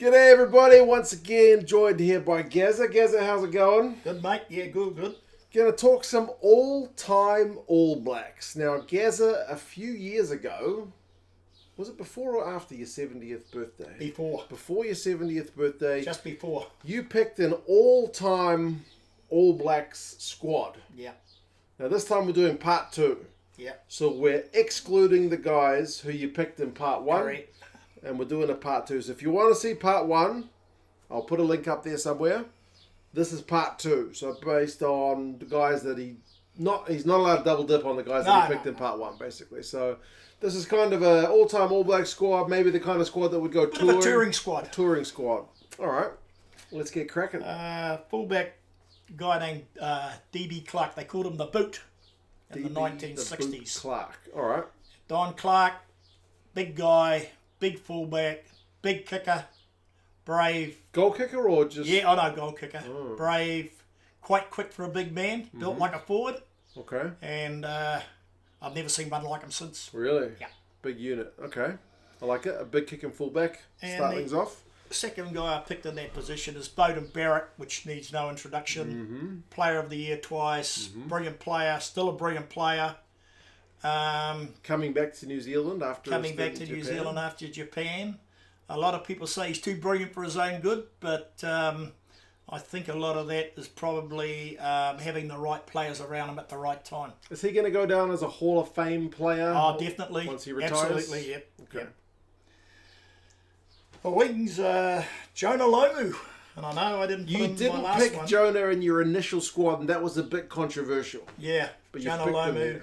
G'day everybody, once again joined here by Gazza. Gazza, how's it going? Good, mate. Yeah, good. Gonna talk some all-time All Blacks. Now, Gazza, a few years ago, was it before or after your 70th birthday? Before. Before your 70th birthday. Just before. You picked an all-time All Blacks squad. Yeah. Now, this time we're doing part 2. Yeah. So we're excluding the guys who you picked in part 1. Correct. And we're doing a part 2. So if you want to see part 1, I'll put a link up there somewhere. This is part 2. So based on the guys that he's not allowed to double dip on the guys that he picked in part 1, basically. So this is kind of an all-time All Black squad, maybe the kind of squad that would go touring. A touring squad. Touring squad. All right. Let's get cracking. Fullback guy named D.B. Clark. They called him the Boot in the 1960s. The Boot Clark. All right. Don Clark, big guy, big fullback, big kicker, brave. Goal kicker or just... Yeah, goal kicker. Oh. Brave, quite quick for a big man, built like a forward. Okay. And I've never seen one like him since. Really? Yeah. Big unit. Okay. I like it. A big kicking fullback. Start things off. Second guy I picked in that position is Beauden Barrett, which needs no introduction. Mm-hmm. Player of the year twice. Mm-hmm. Brilliant player. Still a brilliant player. Coming back to New Zealand after Japan. A lot of people say he's too brilliant for his own good, but I think a lot of that is probably having the right players around him at the right time. Is he going to go down as a Hall of Fame player? Oh, definitely. Once he retires? Absolutely, yep. Okay. Yep. For wings, Jonah Lomu. And I know I didn't put him in my last one. You didn't pick Jonah in your initial squad, and that was a bit controversial. Yeah, but Jonah Lomu.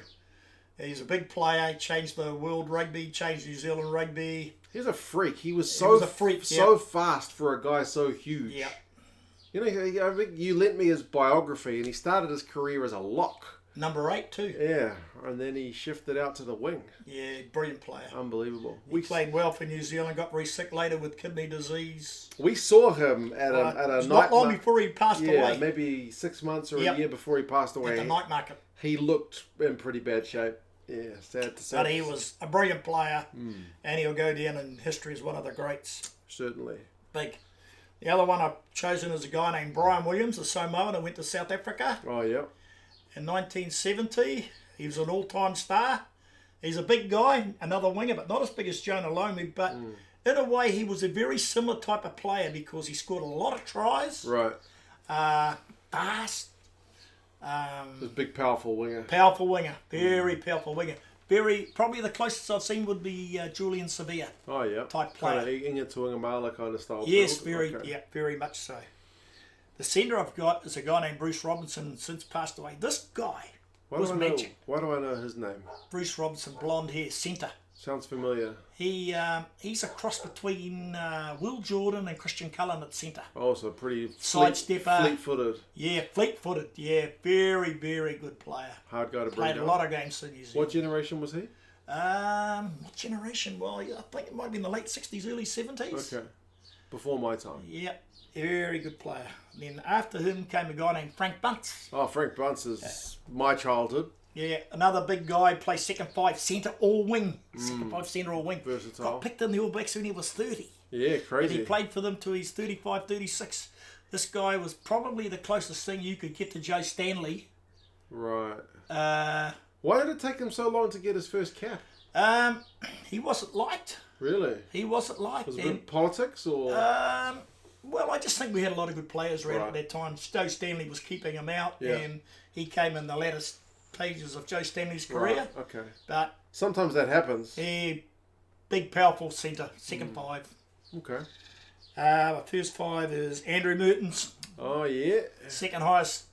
He's a big player. He changed the world rugby, changed New Zealand rugby. He's a freak. He was a freak, so fast for a guy so huge. Yeah. You know, I think you lent me his biography, and he started his career as a lock. Number 8 too. Yeah, and then he shifted out to the wing. Yeah, brilliant player. Unbelievable. He played well for New Zealand, got very sick later with kidney disease. We saw him at a night not long before he passed away. Yeah, maybe 6 months or a year before he passed away. At the night market. He looked in pretty bad shape. Yeah, sad to say. But he was a brilliant player, and he'll go down in history as one of the greats. Certainly. Big. The other one I've chosen is a guy named Brian Williams, a Samoan who went to South Africa. Oh, yeah. In 1970, he was an all-time star. He's a big guy, another winger, but not as big as Jonah Lomu. But in a way, he was a very similar type of player because he scored a lot of tries. Right. Fast. A big, powerful winger. Powerful winger. Very powerful winger. Probably the closest I've seen would be Julian Sevilla. Oh, yeah. Type player. Kind of Inga Tuangamala kind of style. Yes, build. very much so. The centre I've got is a guy named Bruce Robinson, since passed away. This guy was mentioned. Why do I know his name? Bruce Robinson, blonde hair, centre. Sounds familiar. He's a cross between Will Jordan and Christian Cullen at centre. Oh, so pretty sidestepper. Fleet-footed. Yeah, fleet-footed. Yeah, very, very good player. Hard guy to bring Played down. a lot of games for New Zealand. What generation was he? What generation? Well, I think it might be in the late 60s, early 70s. Okay. Before my time. Yeah, very good player. Then after him came a guy named Frank Bunce. Oh, Frank Bunce is my childhood. Yeah, another big guy, plays second five, centre or wing. Second five, centre or wing. Versatile. Got picked in the All Blacks when he was 30. Yeah, crazy. And he played for them till he's 35, 36. This guy was probably the closest thing you could get to Joe Stanley. Right. Why did it take him so long to get his first cap? He wasn't liked. Really? He wasn't liked. Was it politics or? Well, I just think we had a lot of good players around at that time. Joe Stanley was keeping him out, and he came in the latter pages of Joe Stanley's career. Right, okay. But sometimes that happens. Big, powerful centre, second five. Okay. My first five is Andrew Mertens. Oh, yeah. Second highest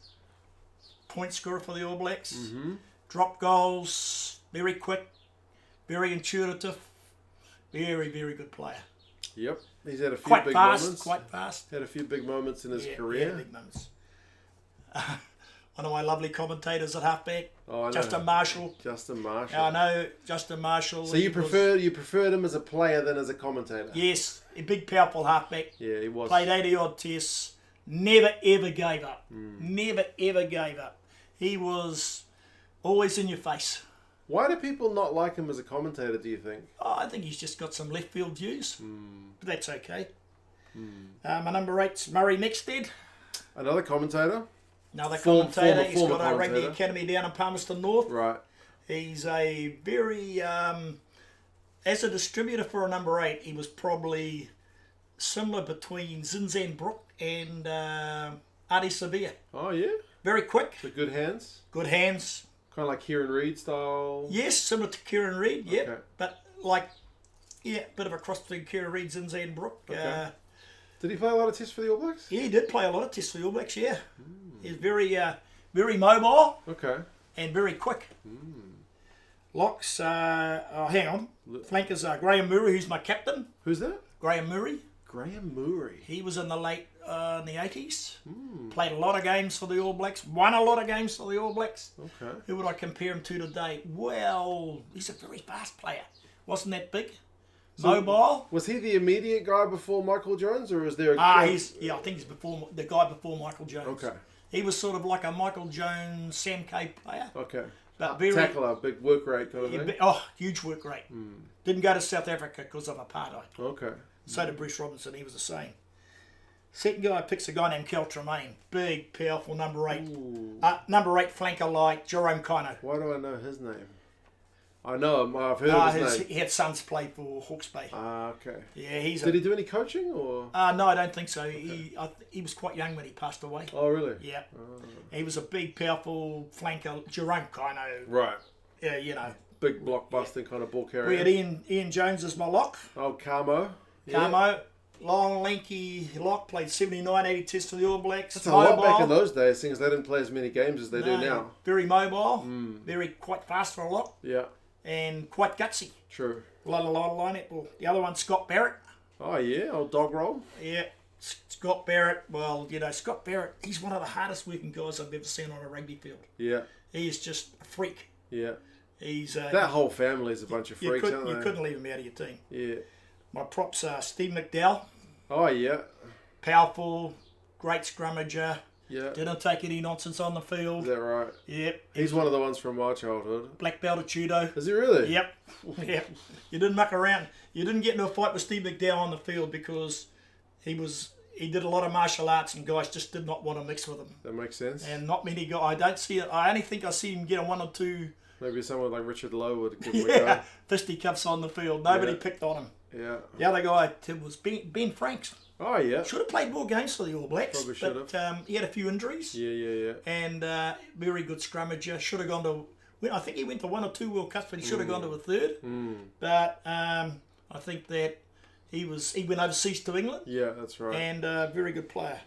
point scorer for the All Blacks. Mm-hmm. Drop goals, very quick, very intuitive, very, very good player. Yep. He's had a few big moments. Quite fast. Had a few big moments in his career. Yeah, big moments. One of my lovely commentators at halfback, Justin Marshall. Justin Marshall. I know Justin Marshall. So you preferred him as a player than as a commentator? Yes, a big, powerful halfback. Yeah, he was. Played 80 odd tests. Never ever gave up. Never ever gave up. He was always in your face. Why do people not like him as a commentator, do you think? Oh, I think he's just got some left field views. But that's okay. My number 8's Murray Mexted. Another commentator. Another commentator. He's got a commentator. rugby academy down in Palmerston North. Right. He's a very, as a distributor for a number 8, he was probably similar between Zinzan Brook and Adi Sevilla. Oh, yeah? Very quick. The good hands? Good hands. Kind of like Kieran Reid style? Yes, similar to Kieran Reid, yeah. Okay. But like, bit of a cross between Kieran Reid, Zinzan Brook. Okay. Did he play a lot of tests for the All Blacks? Yeah, he did play a lot of tests for the All Blacks, yeah. He's very, very mobile. Okay. And very quick. Locks, hang on. Flankers, Graham Murray, who's my captain. Who's that? Graham Murray. Graham Murray. He was in the late, in the 80s. Played a lot of games for the All Blacks. Won a lot of games for the All Blacks. Okay. Who would I compare him to today? Well, he's a very fast player. Wasn't that big. So mobile. Was he the immediate guy before Michael Jones, or is there a... I think he's the guy before Michael Jones. Okay. He was sort of like a Michael Jones, Sam K player. Okay. But very tackler, big work rate kind of thing. Huge work rate. Didn't go to South Africa because of apartheid. Okay. So did Bruce Robinson. He was the same. Second guy picks a guy named Kel Tremaine. Big, powerful number 8. Number 8 flanker like Jerome Kino. Why do I know his name? I know him. I've heard of his name. He had sons play for Hawke's Bay. Okay. Yeah, Did he do any coaching or? No, I don't think so. Okay. He was quite young when he passed away. Oh, really? Yeah. He was a big, powerful flanker, Jerome Kino. Right. Yeah, you know. Big blockbusting kind of ball carrier. We had Ian Jones as my lock. Oh, Camo. Camo. Long, lanky lock, played 79, 80 tests for the All Blacks. That's mobile. A lot back in those days, seeing as they didn't play as many games as they do now. Very mobile, very quite fast for a lock. Yeah. And quite gutsy. True. A lot of line it. Well, the other one, Scott Barrett. Oh, yeah, old dog roll. Yeah, Scott Barrett. Well, Scott Barrett, he's one of the hardest working guys I've ever seen on a rugby field. Yeah. He is just a freak. Yeah. He's that whole family is a bunch of freaks, aren't they? You couldn't leave him out of your team. Yeah. My props are Steve McDowell. Oh, yeah. Powerful, great scrummager. Yeah. Didn't take any nonsense on the field. Is that right? Yep. He's one of the ones from my childhood. Black belt at judo. Is he really? Yep. Yep. You didn't muck around. You didn't get into a fight with Steve McDowell on the field because he did a lot of martial arts and guys just did not want to mix with him. That makes sense. And not many guys. I don't see it. I only think I see him get a 1 or 2. Maybe someone like Richard Lowe would give him a go. Fisticuffs on the field. Nobody picked on him. Yeah. The other guy was Ben Franks. Oh, yeah. Should have played more games for the All Blacks. Probably should have. But he had a few injuries. Yeah. And very good scrummager. Should have gone to... I think he went to 1 or 2 World Cups, but he should have gone to a third. But I think that he went overseas to England. Yeah, that's right. And a very good player.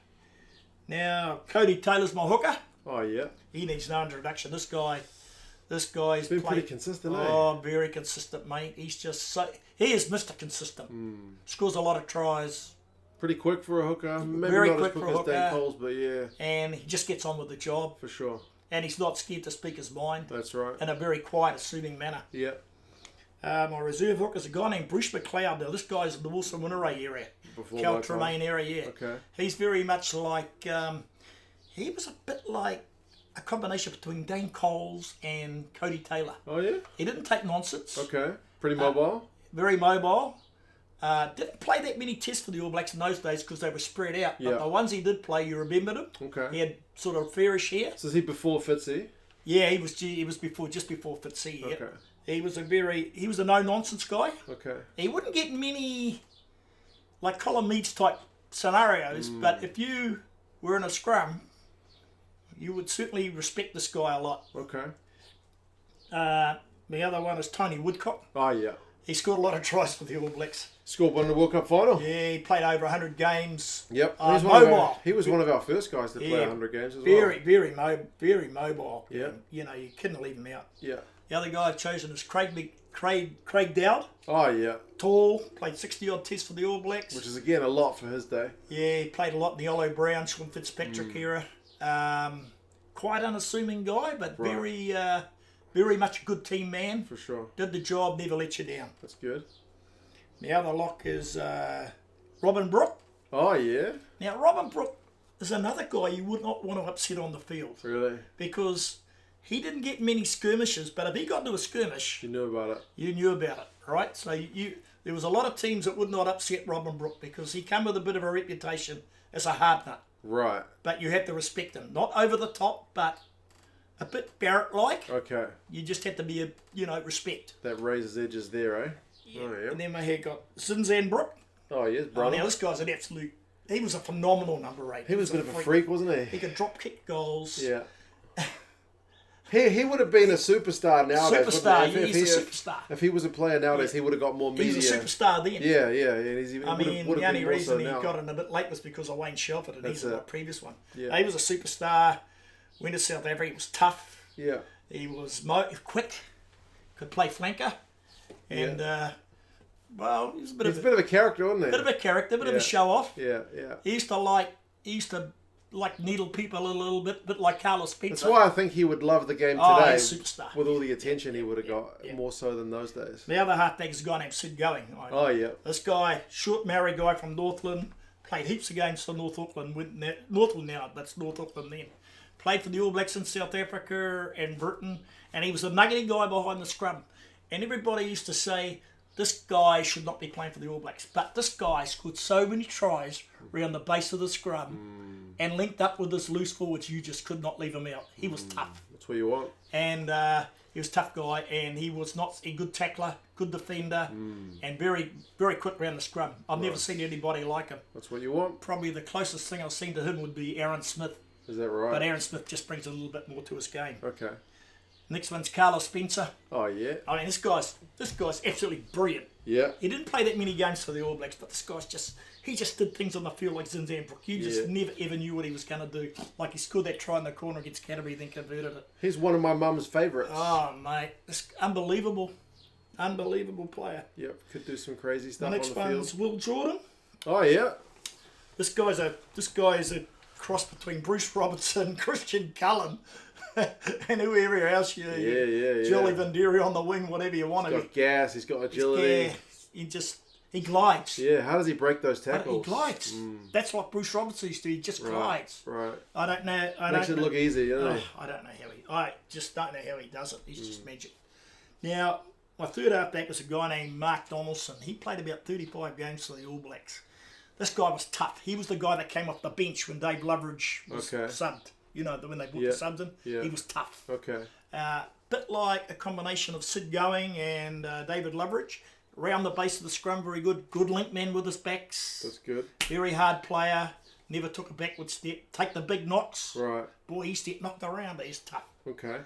Now, Cody Taylor's my hooker. Oh, yeah. He needs no introduction. This guy's been pretty consistent, eh? Oh, very consistent, mate. He's just he is Mr. Consistent. Scores a lot of tries. Pretty quick for a hooker. Maybe very not quick as quick for a hooker. as Dan Coles, but yeah. And he just gets on with the job. For sure. And he's not scared to speak his mind. That's right. In a very quiet, assuming manner. Yeah. My reserve hooker is a guy named Bruce McLeod. Now, this guy's in the Wilson Winteray area. Before Cal Tremaine area, yeah. Okay. He's very much like... he was a bit like a combination between Dane Coles and Cody Taylor. Oh, yeah? He didn't take nonsense. Okay. Pretty mobile? Very mobile. Didn't play that many tests for the All Blacks in those days because they were spread out. Yeah. But the ones he did play, you remembered him. Okay. He had sort of fairish hair. So is he before Fitzy? Yeah, he was just before Fitzy. Yep. Okay. He was a no-nonsense guy. Okay. He wouldn't get many, like Colin Meads type scenarios, but if you were in a scrum, you would certainly respect this guy a lot. Okay. The other one is Tony Woodcock. Oh, yeah. He scored a lot of tries for the All Blacks. Scored one in the World Cup final. Yeah, he played over 100 games. Yep. He was one of our first guys to play 100 games as well. Very mobile. Yeah. You couldn't leave him out. Yeah. The other guy I've chosen is Craig Dowd. Oh, yeah. Tall, played 60-odd tests for the All Blacks. Which is, again, a lot for his day. Yeah, he played a lot in the Olo Brown, Sean Fitzpatrick era. Quite unassuming guy, but very much a good team man. For sure. Did the job, never let you down. That's good. The other lock is Robin Brook. Oh, yeah. Now, Robin Brook is another guy you would not want to upset on the field. Really? Because he didn't get many skirmishes, but if he got into a skirmish... You knew about it. You knew about it, right? So there's there was a lot of teams that would not upset Robin Brooke because he came with a bit of a reputation as a hard nut. Right. But you had to respect him. Not over the top, but a bit Barrett-like. Okay. You just had to be, respect. That razor's edges there, eh? Yeah. Oh, yeah. And then my hair got Zinzan Brooke. Oh, yes, brother. Now this guy's an absolute... He was a phenomenal number 8. He was a bit of a freak, wasn't he? He could drop kick goals. Yeah. He would have been a superstar nowadays. Superstar, he's a superstar. If he was a player nowadays, he would have got more media. He was a superstar then. Yeah. The only reason he got in a bit late was because of Wayne Shelford, and he's in the previous one. Yeah. He was a superstar. Went to South Africa. He was tough. Yeah. He was quick. Could play flanker. And, he was a bit of a character, wasn't he? Bit of a character, bit of a show-off. Yeah. He used to needle people a little bit like Carlos Spencer. That's why I think he would love the game today. He's a superstar. With all the attention he would have got, more so than those days. The other halfback is a guy named Sid Going. This guy, short Maori guy from Northland, played heaps of games for North Auckland. Northland now, that's North Auckland then. Played for the All Blacks in South Africa and Britain, and he was a nuggety guy behind the scrum. And everybody used to say, this guy should not be playing for the All Blacks. But this guy scored so many tries around the base of the scrum and linked up with his loose forwards, you just could not leave him out. He was tough. That's what you want. And he was a tough guy, and he was not a good tackler, good defender, and very, very quick around the scrum. I've never seen anybody like him. That's what you want. Probably the closest thing I've seen to him would be Aaron Smith. Is that right? But Aaron Smith just brings a little bit more to his game. Okay. Next one's Carlos Spencer. Oh, yeah. I mean, this guy's absolutely brilliant. Yeah. He didn't play that many games for the All Blacks, but this guy's he just did things on the field like Zinzan Brooke. You just never ever knew what he was going to do. Like he scored that try in the corner against Canterbury, then converted it. He's one of my mum's favourites. Oh, mate. This unbelievable player. Yep, could do some crazy stuff the next on the field. one's Will Jordan. Oh, yeah. This guy is a cross between Bruce Robertson, Christian Cullen, and whoever else Jolly Vanderi on the wing, whatever you want. He's got gas, he's got agility. He glides. Yeah, how does he break those tackles? He glides. That's what Bruce Robertson used to do. He just glides. Right. I don't know. Makes it look easy, doesn't it? I don't know I just don't know how he does it. He's just magic. Now, my third halfback was a guy named Mark Donaldson. He played about 35 games for the All Blacks. This guy was tough. He was the guy that came off the bench when Dave Loveridge was subbed. You know, when they brought the subs in. Yeah. He was tough. Okay. Bit like a combination of Sid Going and David Loveridge. Around the base of the scrum, very good. Good link man with his backs. That's good. Very hard player. Never took a backward step. Take the big knocks. Right. Boy, he step knocked around, but he's tough. Okay.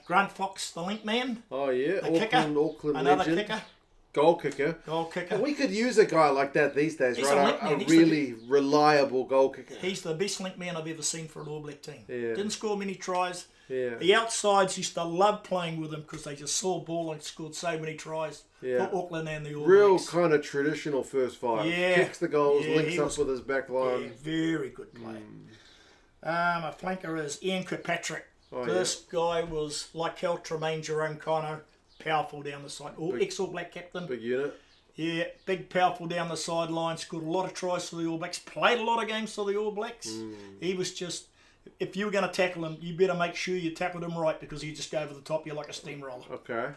Grant Fox, the link man. Oh, yeah. Auckland another legend. kicker. Goal kicker. And we could use a guy like that these days, he's right? A really reliable goal kicker. He's the best link man I've ever seen for an All Black team. Yeah. Didn't score many tries. Yeah. The outsides used to love playing with him because they just saw ball and scored so many tries for Auckland and the All Blacks. Real kind of traditional first five. Yeah. Kicks the goals, links up with his back line. Yeah, very good player. A flanker is Ian Kirkpatrick. This guy was like Cal Tremaine, Jerome Kino, powerful down the side. Ex-All Black captain. Big unit. Yeah, big, powerful down the sideline. Scored a lot of tries for the All Blacks. Played a lot of games for the All Blacks. He was just... If you were going to tackle him, you better make sure you tackled him right because he'd just go over the top you like a steamroller. Okay.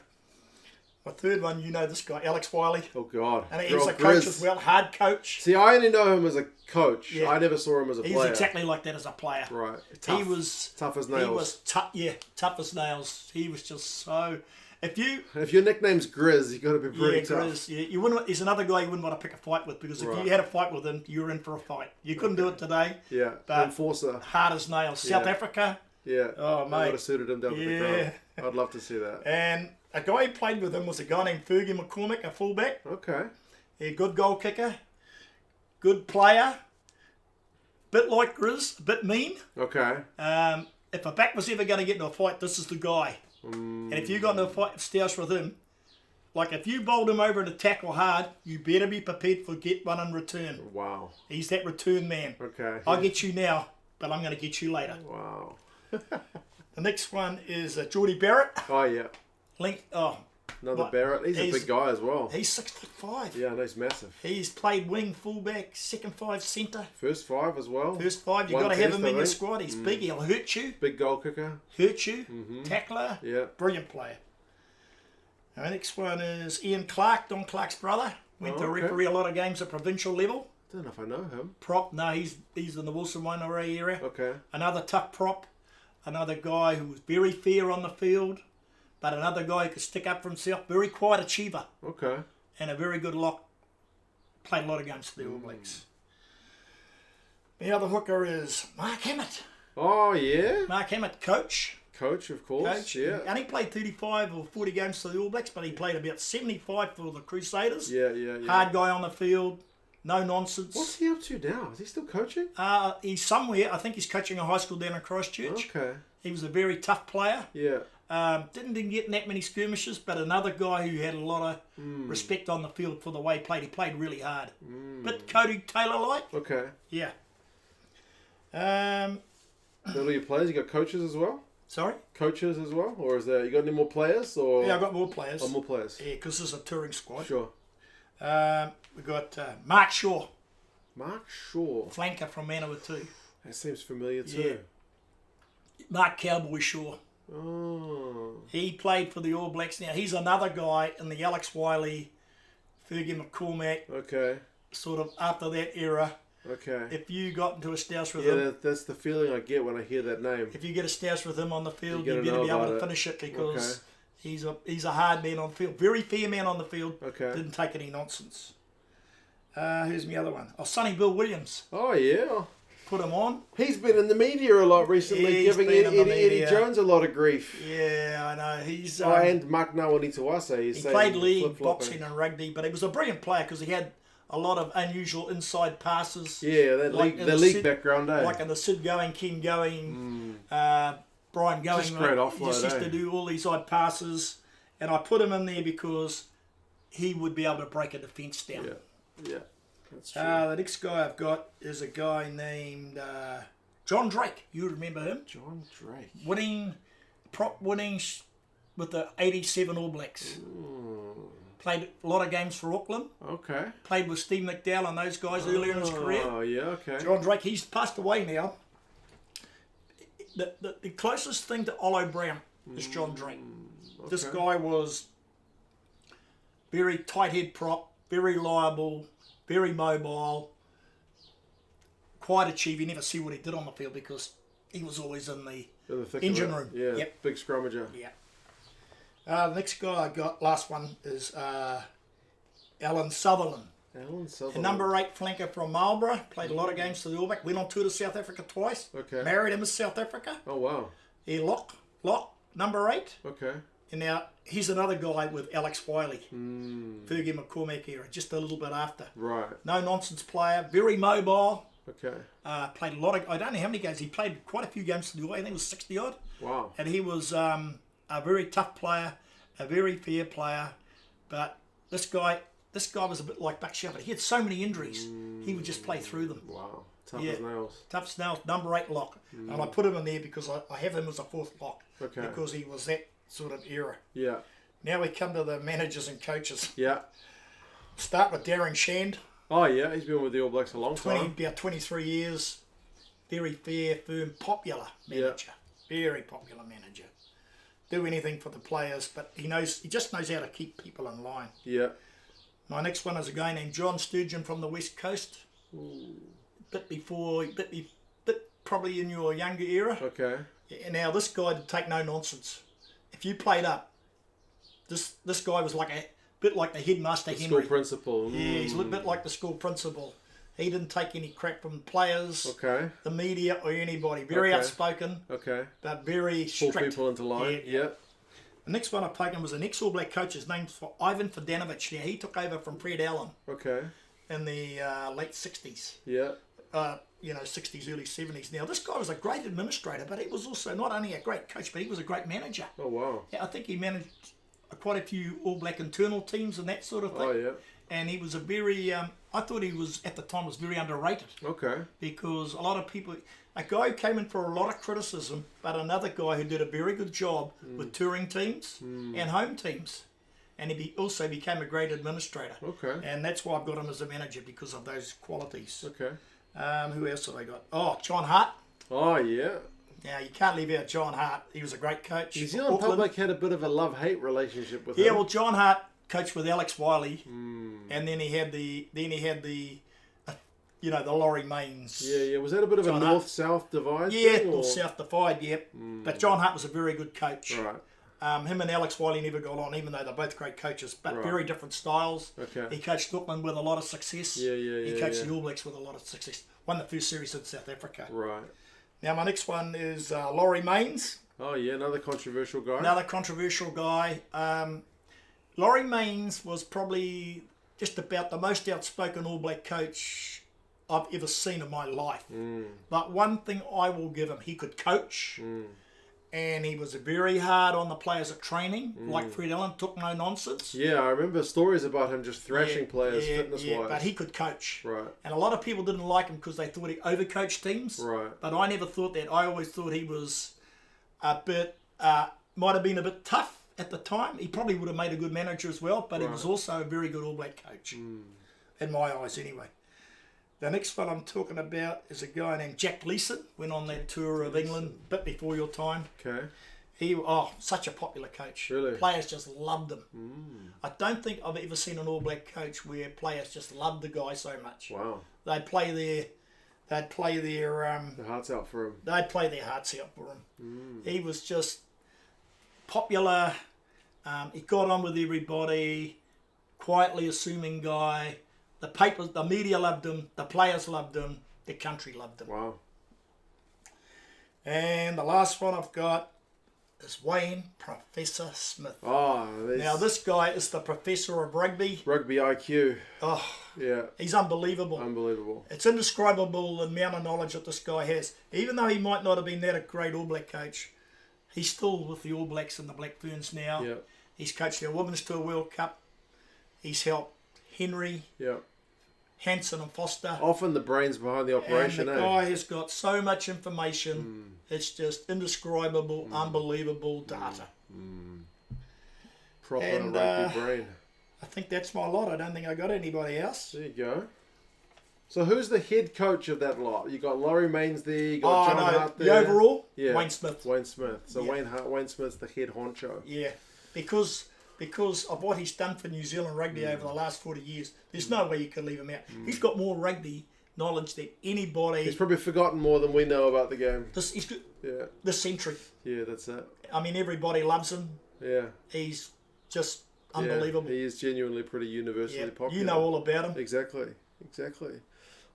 My third one, you know this guy, Alex Wiley. Oh, God. And he was a coach as well, hard coach. See, I only know him as a coach. Yeah. I never saw him as a player. He's exactly like that as a player. Right. Tough. He was... Tough as nails. He was tough as nails. He was just so... If your nickname's Grizz, you've got to be pretty tough. Grizz, yeah. You wouldn't. He's another guy you wouldn't want to pick a fight with because if you had a fight with him, you were in for a fight. You couldn't do it today. Yeah, but enforcer. Hard as nails. South Africa. Yeah. Oh, mate. I would have suited him down to the ground. I'd love to see that. And a guy who played with him was a guy named Fergie McCormick, a fullback. Okay. A good goal kicker. Good player. Bit like Grizz. A bit mean. Okay. If a back was ever going to get into a fight, this is the guy. And if you got into a fight stoush with him, like if you bowled him over to tackle hard, you better be prepared for get one in return. Wow. He's that return man. Okay. I'll get you now, but I'm going to get you later. Wow. The next one is Geordie Barrett. Oh, yeah. Another Barrett. He's a big guy as well. He's 6'5". Yeah, he's massive. He's played wing, fullback, second five, centre. First five as well. First five, you've got to have him in your squad. He's big, he'll hurt you. Big goal kicker. Hurt you. Tackler. Yeah. Brilliant player. Our next one is Ian Clark, Don Clark's brother. Went to referee a lot of games at provincial level. I don't know if I know him. Prop, no, he's in the Wilson Wainarewa area. Okay. Another tough prop. Another guy who was very fair on the field, but another guy who could stick up for himself. Very quiet achiever. Okay. And a very good lock. Played a lot of games for the All Blacks. The other hooker is Mark Hammett. Oh, yeah? Mark Hammett, coach. Coach, of course. Yeah. And he played 35 or 40 games for the All Blacks, but he played about 75 for the Crusaders. Yeah. Hard guy on the field. No nonsense. What's he up to now? Is he still coaching? He's somewhere. I think he's coaching a high school down in Christchurch. Okay. He was a very tough player. Yeah. Didn't get that many skirmishes, but another guy who had a lot of respect on the field for the way he played. He played really hard. Bit Cody Taylor-like. Okay. Yeah. All your players, you got coaches as well? Sorry? Coaches as well? Or is there, you got any more players? Or? Yeah, I've got more players. Oh, more players. Yeah, because this is a touring squad. Sure. We've got Mark Shaw. Mark Shaw. Flanker from Manawatu. That seems familiar too. Yeah. Mark Cowboy Shaw. Oh. He played for the All Blacks. Now, he's another guy in the Alex Wiley, Fergie McCormack, Okay. sort of after that era. Okay. If you got into a stoush with him, that's the feeling I get when I hear that name. if you get a stoush with him on the field, You you gotta better know be able about to it. finish it because Okay. he's a hard man on the field. Very fair man on the field. Okay. Didn't take any nonsense. Who's my other one? Oh, Sonny Bill Williams. Oh, yeah. Put him on. He's been in the media a lot recently, He's giving been in the Eddie media. Jones a lot of grief. Yeah, I know. He's And Mark Nawani-Tuasa. he played league boxing and rugby, but he was a brilliant player because he had a lot of unusual inside passes. Yeah, that like league, the league background, eh? Like in the Sid Going, Ken Going, Brian Going. Just great offload, He just used to do all these odd passes, and I put him in there because he would be able to break a defence down. Yeah. That's true. The next guy I've got is a guy named John Drake. You remember him? John Drake. Prop winning with the 87 All Blacks. Played a lot of games for Auckland. Okay. Played with Steve McDowell and those guys earlier in his career. Oh, yeah, okay. John Drake, he's passed away now. The closest thing to Olo Brown is John Drake. Okay. This guy was very tight head prop, very liable, very mobile, quite achieve. You never see what he did on the field because he was always in the engine room. Yeah, Yep. big scrummager. Yeah. The next guy I got, last one, is Alan Sutherland. Alan A Sutherland. number 8 flanker from Marlborough. Played a lot of games for the All Black. Went on tour to South Africa twice. Okay. Married him in South Africa. Oh, wow. He lock, number 8. Okay. And now he's another guy with Alex Wiley. Fergie McCormack era, just a little bit after. Right. No nonsense player, very mobile. Okay. Played a lot of, I don't know how many games. He played quite a few games for the All Black. I think it was 60 odd. Wow. And he was a very tough player, a very fair player. But this guy was a bit like Buck Shepherd. He had so many injuries, he would just play through them. Wow. Tough as nails. Tough as nails, number 8 lock. And I put him in there because I have him as a 4th lock. Okay. Because he was that sort of era. Yeah. Now we come to the managers and coaches. Yeah. Start with Darren Shand. Oh, yeah. He's been with the All Blacks a long time. About 23 years. Very fair, firm, popular manager. Very popular manager. Do anything for the players, but he just knows how to keep people in line. Yeah. My next one is a guy named John Sturgeon from the West Coast. Bit probably in your younger era. Okay. And now this guy did take no nonsense. If you played up, this guy was like a bit like the headmaster Henry. School principal. Yeah, he's a little bit like the school principal. He didn't take any crap from players, Okay. the media, or anybody. Very outspoken, Okay. but very Pull strict. people into line. Yeah. The next one I've taken was an ex-All Black coach. His name's Ivan Fedanovic. Now, he took over from Fred Allen Okay. in the late 60s. Yeah. 60s, early 70s. Now, this guy was a great administrator, but he was also not only a great coach, but he was a great manager. Oh, wow. Yeah, I think he managed quite a few All Black internal teams and that sort of thing. Oh, yeah. And he was a very, I thought he was, at the time, was very underrated. Okay. Because a lot of people, a guy who came in for a lot of criticism, but another guy who did a very good job with touring teams and home teams. And he also became a great administrator. Okay. And that's why I've got him as a manager, because of those qualities. Okay. Who else have I got? Oh, John Hart. Oh, yeah. Now, you can't leave out John Hart. He was a great coach. New Zealand public had a bit of a love-hate relationship with him. Yeah, well, John Hart coached with Alex Wiley, and then he had the the Laurie Mains. Yeah. Was that a bit of a north-south divide? Yeah, north-south divide. Yep. But John Hart was a very good coach. Right. Him and Alex Wiley never got on, even though they're both great coaches, but very different styles. Okay. He coached Auckland with a lot of success. Yeah. He coached the All Blacks with a lot of success. Won the first series in South Africa. Right. Now, my next one is Laurie Mains. Oh, yeah, another controversial guy. Laurie Mains was probably just about the most outspoken All Black coach I've ever seen in my life. But one thing I will give him, he could coach. And he was very hard on the players at training, like Fred Allen, took no nonsense. Yeah, I remember stories about him just thrashing players fitness-wise. Yeah, but he could coach. Right. And a lot of people didn't like him because they thought he overcoached teams. Right. But I never thought that. I always thought he was a bit, might have been a bit tough at the time. He probably would have made a good manager as well, but he was also a very good All Black coach, in my eyes anyway. The next one I'm talking about is a guy named Jack Leeson. Went on that tour of England a bit before your time. Okay. He such a popular coach. Really? Players just loved him. I don't think I've ever seen an All Black coach where players just loved the guy so much. Wow. They'd play their the hearts out for him. They'd play their hearts out for him. He was just popular. He got on with everybody. Quietly assuming guy. The media loved him, the players loved him, the country loved him. Wow. And the last one I've got is Wayne Professor Smith. Now this guy is the professor of rugby. Rugby IQ. Oh, yeah. He's unbelievable. Unbelievable. It's indescribable the amount of knowledge that this guy has. Even though he might not have been that a great All Black coach, he's still with the All Blacks and the Black Ferns now. Yeah. He's coached their Women's Tour World Cup. He's helped Henry. Yeah. Hanson and Foster. Often the brains behind the operation. And the guy has got so much information. It's just indescribable, unbelievable data. Proper rugby brain. I think that's my lot. I don't think I got anybody else. There you go. So who's the head coach of that lot? You got Laurie Mains there. You got John Hart there. The overall, Wayne Smith. Wayne Smith. So Wayne Smith's the head honcho. Yeah, because of what he's done for New Zealand rugby over the last 40 years, there's no way you could leave him out. He's got more rugby knowledge than anybody. He's probably forgotten more than we know about the game. This century. Yeah, that's it. I mean, everybody loves him. Yeah. He's just unbelievable. He is genuinely pretty universally popular. You know all about him. Exactly.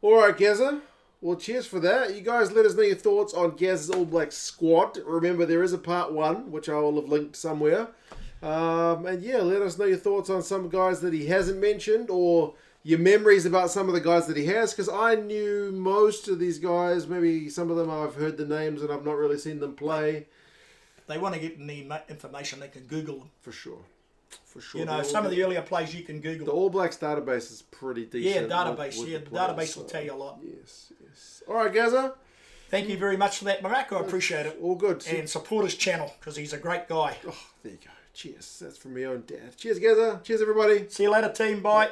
All right, Gazza. Well, cheers for that. You guys let us know your thoughts on Gazza's All Black squad. Remember, there is a part 1, which I will have linked somewhere. And let us know your thoughts on some guys that he hasn't mentioned or your memories about some of the guys that he has, because I knew most of these guys. Maybe some of them I've heard the names and I've not really seen them play. If they want to get any information, they can Google them. For sure. You know, some of the earlier plays you can Google. The All Blacks database is pretty decent. The database will tell you a lot. Yes. All right, Gazza. Thank you very much for that, Mark. I appreciate it. All good. And support his channel, because he's a great guy. Oh, there you go. Cheers. That's from my own dad. Cheers, Gazza. Cheers, everybody. See you later, team. Bye.